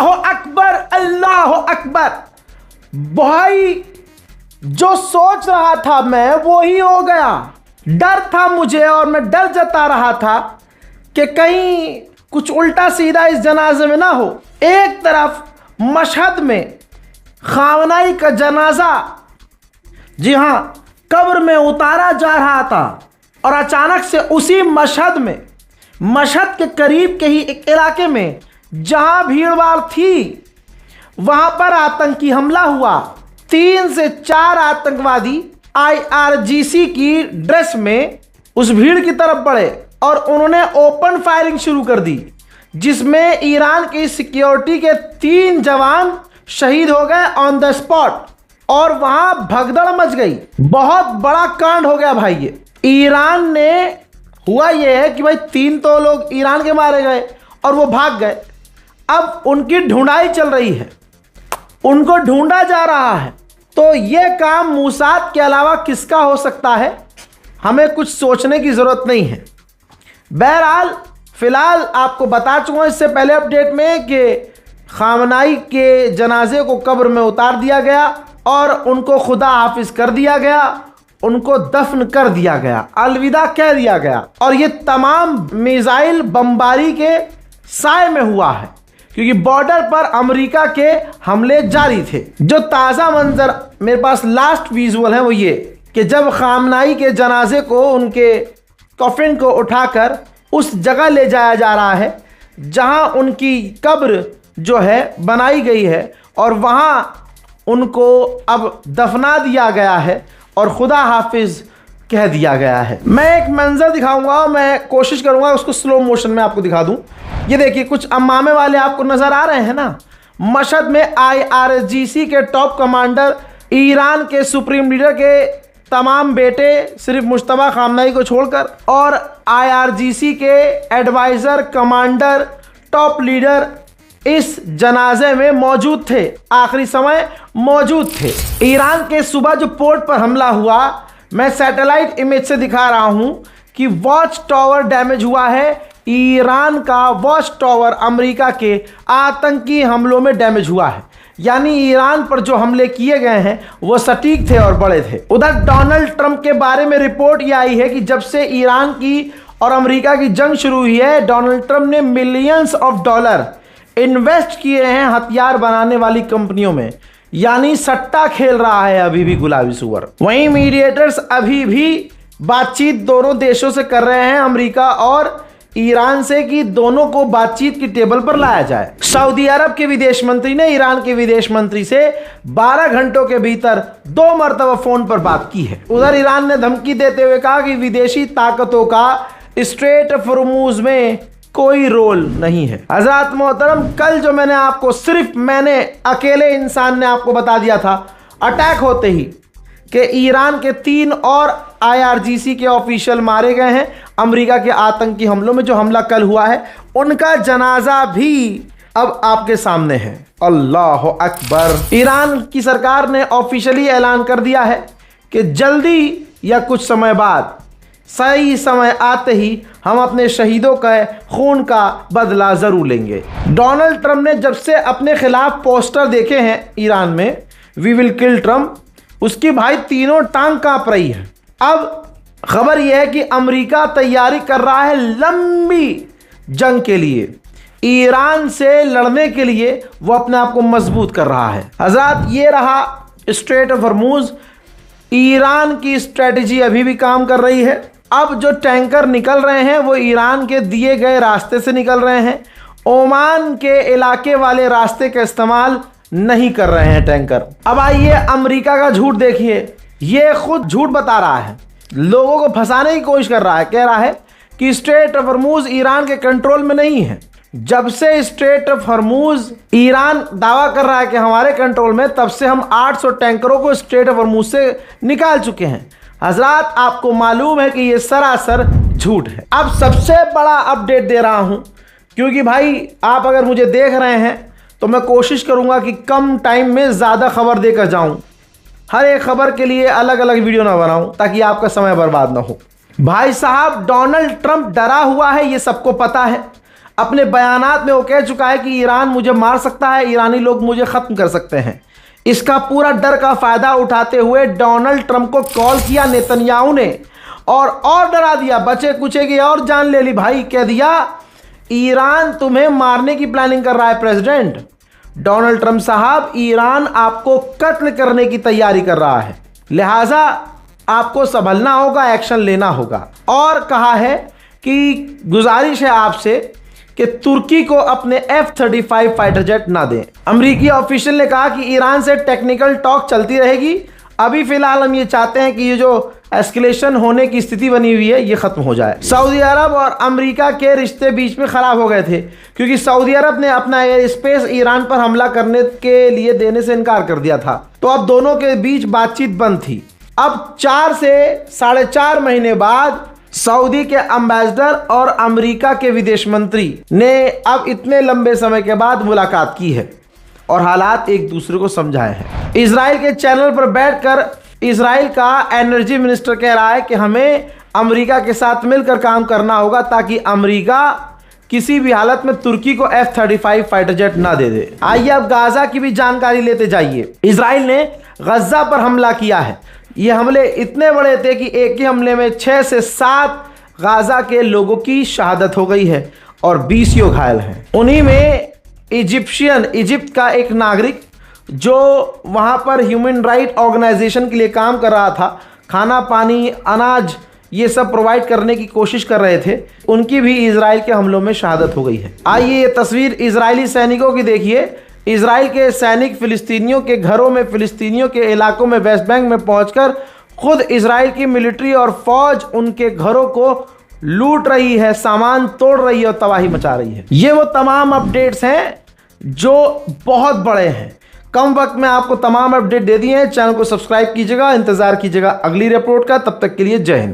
अल्लाह अकबर, अल्लाह अकबर। भाई जो सोच रहा था मैं वो ही हो गया। डर था मुझे और मैं डर जता रहा था कि कहीं कुछ उल्टा सीधा इस जनाजे में ना हो। एक तरफ मशहद में खामनाई का जनाजा, जी हां, कब्र में उतारा जा रहा था और अचानक से उसी मशहद में, मशहद के करीब के ही एक इलाके में जहां भीड़ भाड़ थी वहां पर आतंकी हमला हुआ। 3 से 4 आतंकवादी IRGC की ड्रेस में उस भीड़ की तरफ बढ़े और उन्होंने ओपन फायरिंग शुरू कर दी, जिसमें ईरान की सिक्योरिटी के 3 जवान शहीद हो गए ऑन द स्पॉट और वहां भगदड़ मच गई। बहुत बड़ा कांड हो गया भाई। ये ईरान ने, हुआ यह है कि भाई 3 तो लोग ईरान के मारे गए और वो भाग गए। अब उनकी ढूंढाई चल रही है, उनको ढूंढा जा रहा है। तो ये काम मूसाद के अलावा किसका हो सकता है, हमें कुछ सोचने की ज़रूरत नहीं है। बहरहाल फ़िलहाल आपको बता चुका इससे पहले अपडेट में कि खामनाई के जनाजे को कब्र में उतार दिया गया और उनको खुदा हाफिज कर दिया गया, उनको दफन कर दिया गया, अलविदा कह दिया गया। और ये तमाम मिसाइल बमबारी के साए में हुआ है, क्योंकि बॉर्डर पर अमेरिका के हमले जारी थे। जो ताज़ा मंजर मेरे पास लास्ट विजुअल है वो ये कि जब खामनाई के जनाजे को, उनके कफिन को उठाकर उस जगह ले जाया जा रहा है जहां उनकी कब्र जो है बनाई गई है और वहां उनको अब दफना दिया गया है और खुदा हाफिज कह दिया गया है। मैं एक मंजर दिखाऊंगा, मैं कोशिश करूंगा उसको स्लो मोशन में आपको दिखा दूं। ये देखिए, कुछ अम्मामे वाले आपको नजर आ रहे हैं ना। मशहद में IRGC के टॉप कमांडर, ईरान के सुप्रीम लीडर के तमाम बेटे सिर्फ मुश्तबा खामनाई को छोड़कर, और IRGC के एडवाइज़र, कमांडर, टॉप लीडर इस जनाजे में मौजूद थे, आखिरी समय मौजूद थे। ईरान के सुबह जो पोर्ट पर हमला हुआ, मैं सैटेलाइट इमेज से दिखा रहा हूं कि वॉच टावर डैमेज हुआ है। ईरान का वॉच टावर अमेरिका के आतंकी हमलों में डैमेज हुआ है, यानी ईरान पर जो हमले किए गए हैं वो सटीक थे और बड़े थे। उधर डोनाल्ड ट्रंप के बारे में रिपोर्ट ये आई है कि जब से ईरान की और अमेरिका की जंग शुरू हुई है, डोनाल्ड ट्रंप ने मिलियंस ऑफ डॉलर इन्वेस्ट किए हैं हथियार बनाने वाली कंपनियों में, यानी सट्टा खेल रहा है अभी भी गुलाबी सुअर। वहीं मीडिएटर्स अभी भी बातचीत दोनों देशों से कर रहे हैं, अमेरिका और ईरान से, कि दोनों को बातचीत की टेबल पर लाया जाए। सऊदी अरब के विदेश मंत्री ने ईरान के विदेश मंत्री से 12 घंटों के भीतर 2 मरतबा फोन पर बात की है। उधर ईरान ने धमकी देते हुए कहा कि विदेशी ताकतों का स्ट्रेट ऑफ हॉर्मुज़ में कोई रोल नहीं है। हज़रात मोहतरम, कल जो मैंने अकेले इंसान ने आपको बता दिया था अटैक होते ही कि ईरान के 3 और IRGC के ऑफिशियल मारे गए हैं अमेरिका के आतंकी हमलों में। जो हमला कल हुआ है उनका जनाजा भी अब आपके सामने है। अल्लाह अकबर। ईरान की सरकार ने ऑफिशियली ऐलान कर दिया है कि जल्दी या कुछ समय बाद, सही समय आते ही हम अपने शहीदों के खून का बदला ज़रूर लेंगे। डोनाल्ड ट्रंप ने जब से अपने खिलाफ पोस्टर देखे हैं ईरान में, वी विल किल ट्रंप, उसकी भाई तीनों टांग कांप रही है। अब खबर यह है कि अमेरिका तैयारी कर रहा है लंबी जंग के लिए, ईरान से लड़ने के लिए वो अपने आप को मजबूत कर रहा है। हज़रात, ये रहा स्ट्रेट ऑफ हॉर्मुज़। ईरान की स्ट्रेटजी अभी भी काम कर रही है। अब जो टैंकर निकल रहे हैं वो ईरान के दिए गए रास्ते से निकल रहे हैं, ओमान के इलाके वाले रास्ते का इस्तेमाल नहीं कर रहे हैं टैंकर। अब आइए अमेरिका का झूठ देखिए, ये खुद झूठ बता रहा है, लोगों को फंसाने की कोशिश कर रहा है। कह रहा है कि स्ट्रेट ऑफ हॉर्मुज़ ईरान के कंट्रोल में नहीं है। जब से स्ट्रेट ऑफ हॉर्मुज़ ईरान दावा कर रहा है कि हमारे कंट्रोल में, तब से हम 800 टैंकरों को स्ट्रेट ऑफ हॉर्मुज़ से निकाल चुके हैं। हजरात, आपको मालूम है कि ये सरासर झूठ है। अब सबसे बड़ा अपडेट दे रहा हूं, क्योंकि भाई आप अगर मुझे देख रहे हैं तो मैं कोशिश करूंगा कि कम टाइम में ज़्यादा खबर देकर जाऊं, हर एक खबर के लिए अलग अलग वीडियो ना बनाऊं ताकि आपका समय बर्बाद ना हो। भाई साहब, डोनाल्ड ट्रंप डरा हुआ है, ये सबको पता है। अपने बयानात में वो कह चुका है कि ईरान मुझे मार सकता है, ईरानी लोग मुझे ख़त्म कर सकते हैं। इसका पूरा डर का फ़ायदा उठाते हुए डोनाल्ड ट्रंप को कॉल किया नेतन्याहू ने और डरा दिया, बचे कुचे की और जान ले ली भाई। कह दिया ईरान तुम्हें मारने की प्लानिंग कर रहा है प्रेसिडेंट डोनाल्ड ट्रंप साहब, ईरान आपको कत्ल करने की तैयारी कर रहा है, लिहाजा आपको संभलना होगा, एक्शन लेना होगा। और कहा है कि गुजारिश है आपसे कि तुर्की को अपने F-35 फाइटर जेट ना दें। अमेरिकी ऑफिशियल ने कहा कि ईरान से टेक्निकल टॉक चलती रहेगी, अभी फिलहाल हम ये चाहते हैं कि ये जो एस्केलेशन होने की स्थिति बनी हुई है ये खत्म हो जाए। सऊदी अरब और अमेरिका के रिश्ते बीच में खराब हो गए थे क्योंकि सऊदी अरब ने अपना एयर स्पेस ईरान पर हमला करने के लिए देने से इनकार कर दिया था, तो अब दोनों के बीच बातचीत बंद थी। अब 4 से 4.5 महीने बाद सऊदी के एम्बेसडर और अमेरिका के विदेश मंत्री ने अब इतने लंबे समय के बाद मुलाकात की है और हालात एक दूसरे को समझाए हैं। इजराइल के चैनल पर बैठकर इजराइल का एनर्जी मिनिस्टर कह रहा है कि हमें अमेरिका के साथ मिलकर काम करना होगा ताकि अमेरिका किसी भी हालत में तुर्की को F-35 फाइटर जेट ना दे दे। आइए अब गाजा की भी जानकारी लेते जाइए। इजराइल ने गजा पर हमला किया है। ये हमले इतने बड़े थे कि एक ही हमले में 6 से 7 गाजा के लोगों की शहादत हो गई है और 20 घायल हैं। उन्हीं में इजिप्ट का एक नागरिक जो वहाँ पर ह्यूमन राइट ऑर्गेनाइजेशन के लिए काम कर रहा था, खाना पानी अनाज ये सब प्रोवाइड करने की कोशिश कर रहे थे, उनकी भी इजराइल के हमलों में शहादत हो गई है। आइए ये तस्वीर इजरायली सैनिकों की देखिए। इजराइल के सैनिक फिलिस्तीनियों के घरों में, फिलिस्तीनियों के इलाकों में, वेस्ट बैंक में पहुंचकर खुद इजराइल की मिलिट्री और फौज उनके घरों को लूट रही है, सामान तोड़ रही है और तबाही मचा रही है। ये वो तमाम अपडेट्स हैं जो बहुत बड़े हैं। कम वक्त में आपको तमाम अपडेट दे दिए हैं। चैनल को सब्सक्राइब कीजिएगा, इंतजार कीजिएगा अगली रिपोर्ट का। तब तक के लिए जय हिंद।